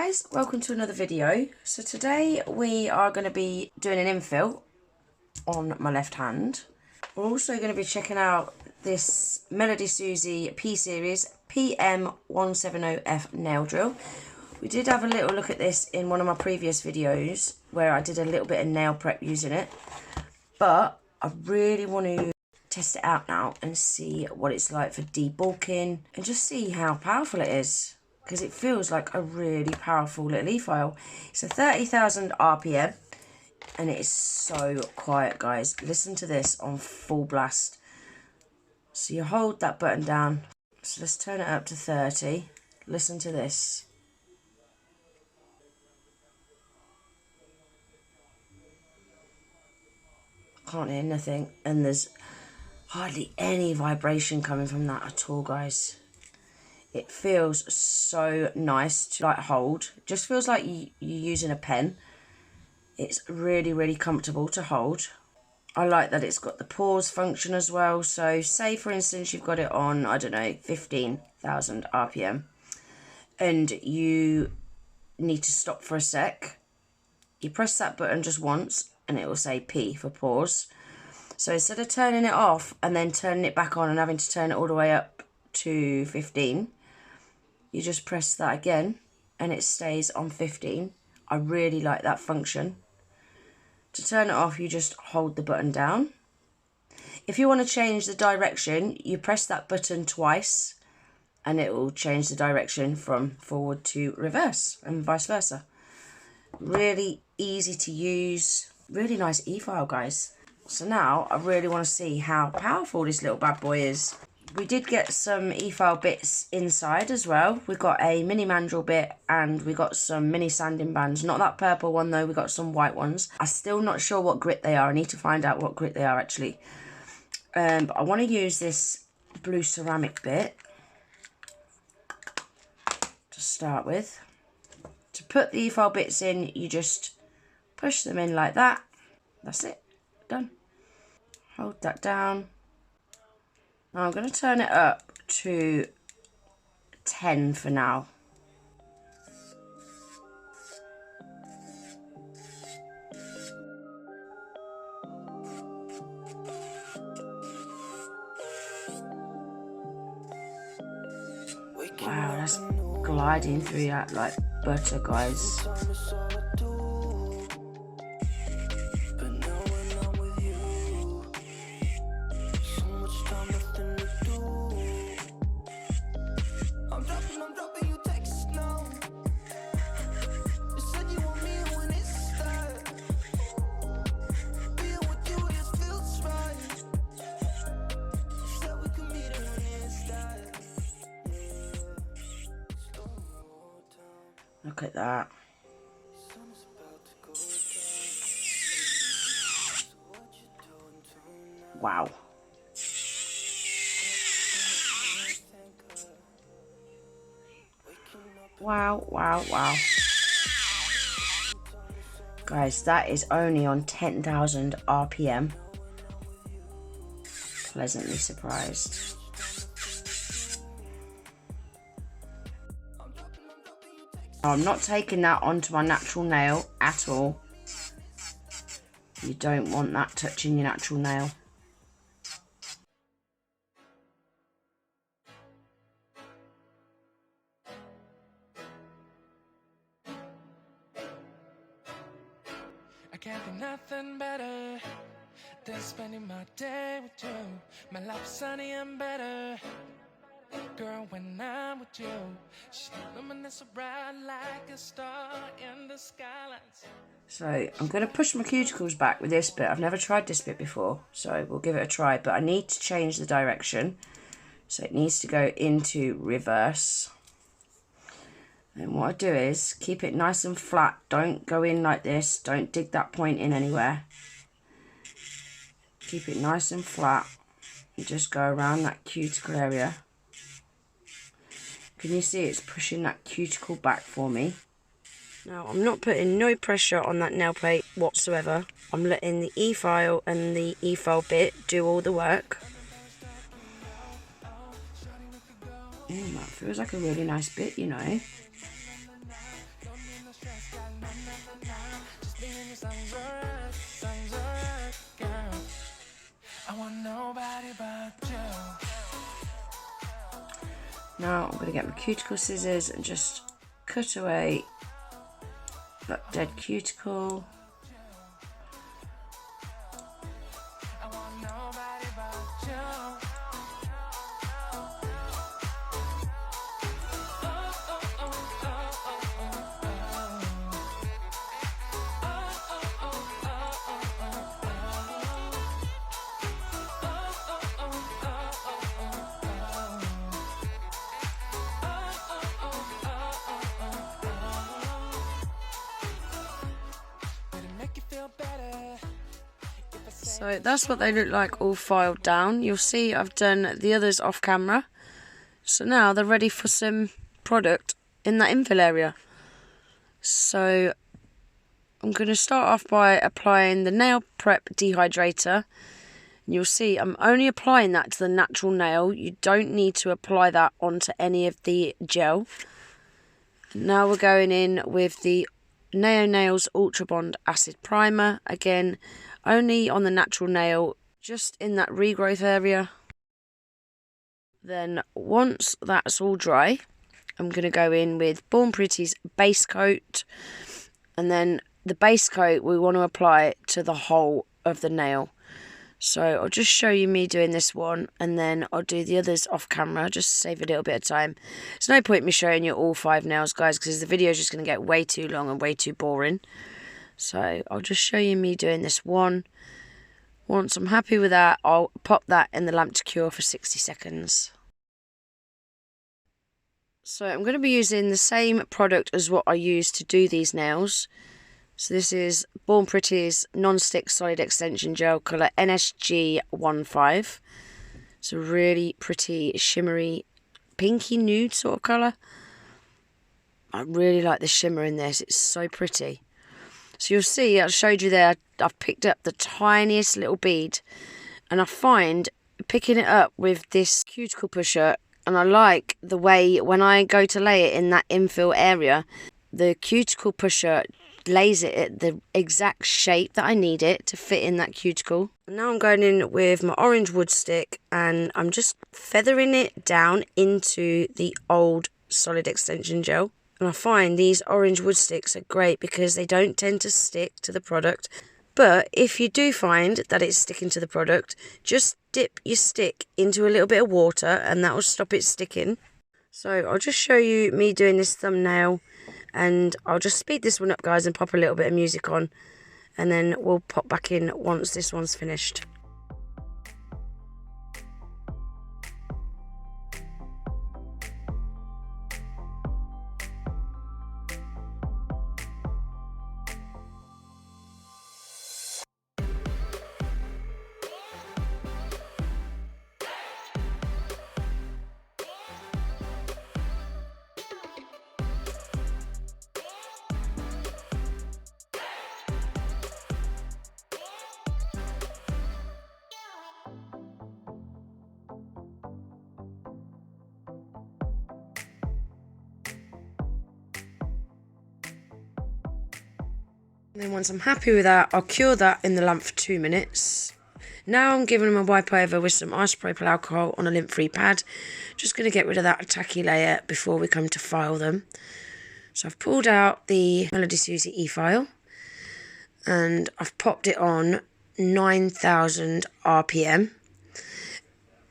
guys, welcome to another video. So today we are going to be doing an infill on my left hand. We're also going to be checking out this Melodysusie P series PM170F nail drill. We did have a little look at this in one of my previous videos where I did a little bit of nail prep using it, but I really want to test it out now and see what it's like for debulking and just see how powerful it is, because it feels like a really powerful little e-file. It's a 30,000 RPM and it is so quiet, guys. Listen to this on full blast. So you hold that button down. So let's turn it up to 30. Listen to this. Can't hear nothing, and there's hardly any vibration coming from that at all, guys. It feels so nice to like hold. It just feels like you're using a pen. It's really, really comfortable to hold. I like that it's got the pause function as well. So say for instance you've got it on, I don't know, 15,000 RPM and you need to stop for a sec. You press that button just once and it will say P for pause. So instead of turning it off and then turning it back on and having to turn it all the way up to 15, you just press that again and it stays on 15. I really like that function. To turn it off, you just hold the button down. If you want to change the direction, you press that button twice and it will change the direction from forward to reverse and vice versa. Really easy to use, really nice e-file, guys. So now I really want to see how powerful this little bad boy is. We did get some e-file bits inside as well. We got a mini mandrel bit and we got some mini sanding bands. Not that purple one though, we got some white ones. I'm still not sure what grit they are. I need to find out what grit they are actually. But I want to use this blue ceramic bit to start with. To put the e-file bits in, you just push them in like that. That's it, done. Hold that down. Now I'm going to turn it up to 10 for now. Wow, that's gliding through that like butter, guys. Look at that. Wow. Wow, wow, wow. Guys, that is only on 10,000 RPM. Pleasantly surprised. I'm not taking that onto my natural nail at all. You don't want that touching your natural nail. I can't think nothing better than spending my day with you. My life's sunny and better, girl, when I'm with you. She's luminous so bright like a star in the skylines. So I'm going to push my cuticles back with this bit. I've never tried this bit before, so we'll give it a try. But I need to change the direction. So it needs to go into reverse. And what I do is keep it nice and flat. Don't go in like this. Don't dig that point in anywhere. Keep it nice and flat. You just go around that cuticle area. Can you see it's pushing that cuticle back for me? Now I'm not putting no pressure on that nail plate whatsoever. I'm letting the e-file and the e-file bit do all the work. That feels like a really nice bit, you know. Things alright, girl. I want nobody but you. Now I'm going to get my cuticle scissors and just cut away that dead cuticle. I want nobody but you. So that's what they look like all filed down. You'll see I've done the others off camera. So now they're ready for some product in that infill area. So I'm going to start off by applying the Nail Prep Dehydrator. You'll see I'm only applying that to the natural nail. You don't need to apply that onto any of the gel. Now we're going in with the Neo Nails Ultra Bond Acid Primer. Again, only on the natural nail, just in that regrowth area. Then once that's all dry, I'm going to go in with Born Pretty's base coat. And then the base coat, we want to apply it to the whole of the nail. So I'll just show you me doing this one, and then I'll do the others off camera, just to save a little bit of time. There's no point me showing you all 5 nails, guys, because the video is just going to get way too long and way too boring. So I'll just show you me doing this one. Once I'm happy with that, I'll pop that in the lamp to cure for 60 seconds. So I'm going to be using the same product as what I used to do these nails. So this is Born Pretty's Non-Stick Solid Extension Gel, colour NSG15. It's a really pretty, shimmery, pinky nude sort of colour. I really like the shimmer in this, it's so pretty. So you'll see, I showed you there, I've picked up the tiniest little bead. And I find picking it up with this cuticle pusher, and I like the way when I go to lay it in that infill area, the cuticle pusher lays it at the exact shape that I need it to fit in that cuticle. Now I'm going in with my orange wood stick, and I'm just feathering it down into the old solid extension gel. And I find these orange wood sticks are great because they don't tend to stick to the product. But if you do find that it's sticking to the product, just dip your stick into a little bit of water and that will stop it sticking. So I'll just show you me doing this thumbnail, and I'll just speed this one up, guys, and pop a little bit of music on, and then we'll pop back in once this one's finished. And then once I'm happy with that, I'll cure that in the lamp for 2 minutes. Now I'm giving them a wipe over with some isopropyl alcohol on a lint-free pad. Just going to get rid of that tacky layer before we come to file them. So I've pulled out the Melodysusie Efile, and I've popped it on 9,000 RPM.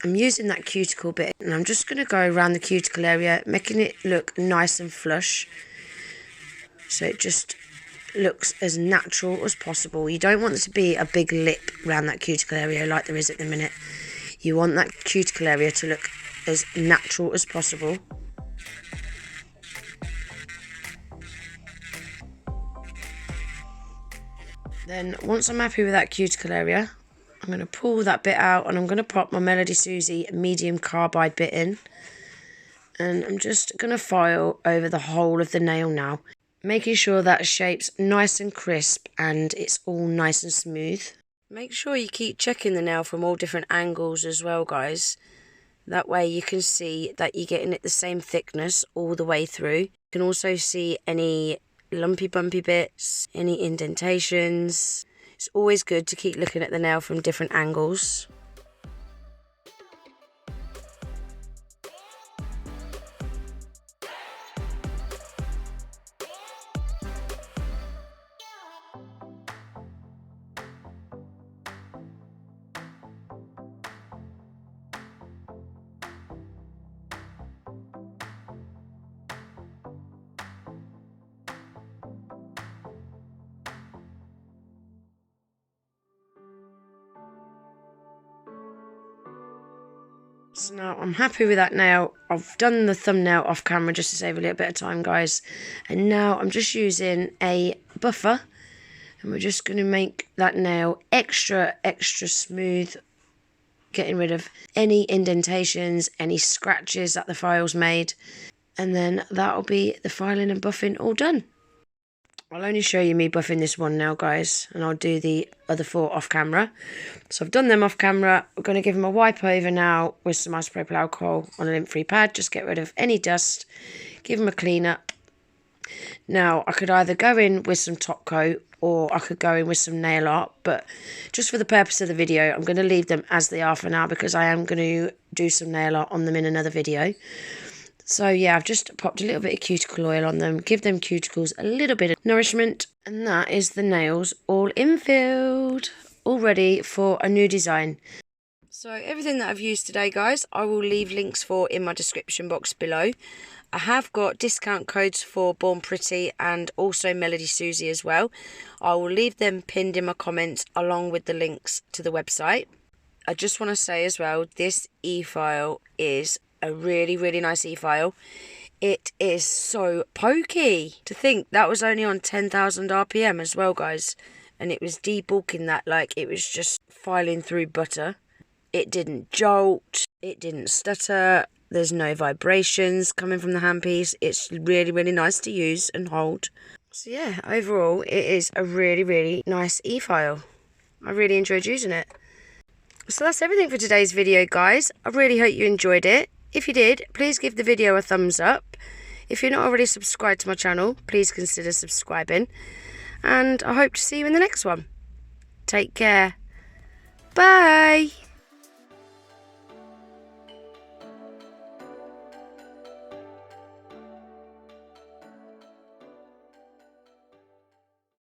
I'm using that cuticle bit, and I'm just going to go around the cuticle area, making it look nice and flush. So it just looks as natural as possible. You don't want there to be a big lip around that cuticle area like there is at the minute. You want that cuticle area to look as natural as possible. Then once I'm happy with that cuticle area, I'm going to pull that bit out, and I'm going to pop my Melodysusie medium carbide bit in, and I'm just going to file over the whole of the nail now, making sure that shape's nice and crisp and it's all nice and smooth. Make sure you keep checking the nail from all different angles as well, guys. That way you can see that you're getting it the same thickness all the way through. You can also see any lumpy bumpy bits, any indentations. It's always good to keep looking at the nail from different angles. So now I'm happy with that nail. I've done the thumbnail off camera just to save a little bit of time, guys. And now I'm just using a buffer. And we're just going to make that nail extra smooth. Getting rid of any indentations, any scratches that the file's made. And then that'll be the filing and buffing all done. I'll only show you me buffing this one now, guys, and I'll do the other 4 off camera. So I've done them off camera. We're going to give them a wipe over now with some isopropyl alcohol on a lint-free pad. Just get rid of any dust. Give them a clean up. Now, I could either go in with some top coat or I could go in with some nail art, but just for the purpose of the video, I'm going to leave them as they are for now because I am going to do some nail art on them in another video. So yeah, I've just popped a little bit of cuticle oil on them, give them cuticles a little bit of nourishment, and that is the nails all infilled, all ready for a new design. So everything that I've used today, guys, I will leave links for in my description box below. I have got discount codes for Born Pretty and also Melodysusie as well. I will leave them pinned in my comments along with the links to the website. I just want to say as well, this e-file is a really nice e-file. It is so pokey. To think that was only on 10,000 RPM as well, guys. And it was debulking that like it was just filing through butter. It didn't jolt. It didn't stutter. There's no vibrations coming from the handpiece. It's really nice to use and hold. So yeah, overall, it is a really nice e-file. I really enjoyed using it. So that's everything for today's video, guys. I really hope you enjoyed it. If you did, please give the video a thumbs up. If you're not already subscribed to my channel, please consider subscribing. And I hope to see you in the next one. Take care. Bye.